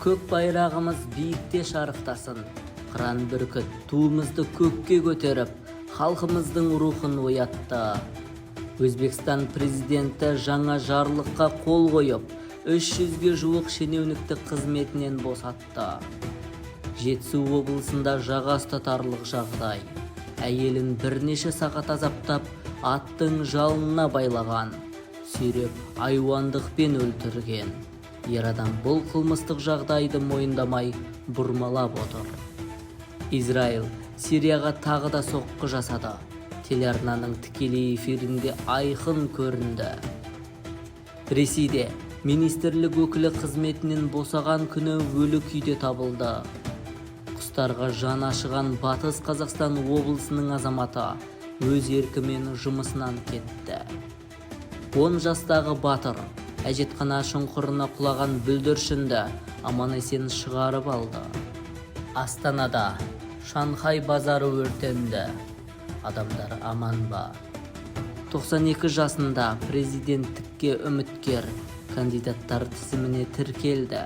Көк байрағымыз биікте шарықтасын. Қыран бүркіт туымызды көкке көтеріп, халқымыздың рухын оятты. Өзбекстан президенті жаңа жарлыққа қол қойып, 300-ге жуық шенеунікті қызметінен босатты. Жетісу облысында жаға ұстатарлық жағдай. Әйелін бірнеше сағат азаптап, аттың жалына байлаған, сүйреп айуандықпен өлтірген. Ер адам бұл қылмыстық жағдайды мойындамай бұрмалап отыр. Израиль Сирияға тағы да соққы жасады. Телеарнаның тікелей эфирінде айқын көрінді. Ресейде министрлік өкілі қызметінен босаған күні өлі күйде табылды. Құстарға жан ашыған Батыс Қазақстан облысының азаматы өз еркімен жұмысынан кетті. 10 жастағы батыр әжетхана шұңқырына құлаған бүлдіршінді аман-есен шығарып алды. Астанада Шанхай базары өртенді. Адамдар аман ба? 92 жасында президенттікке үміткер кандидаттар тізіміне тіркелді.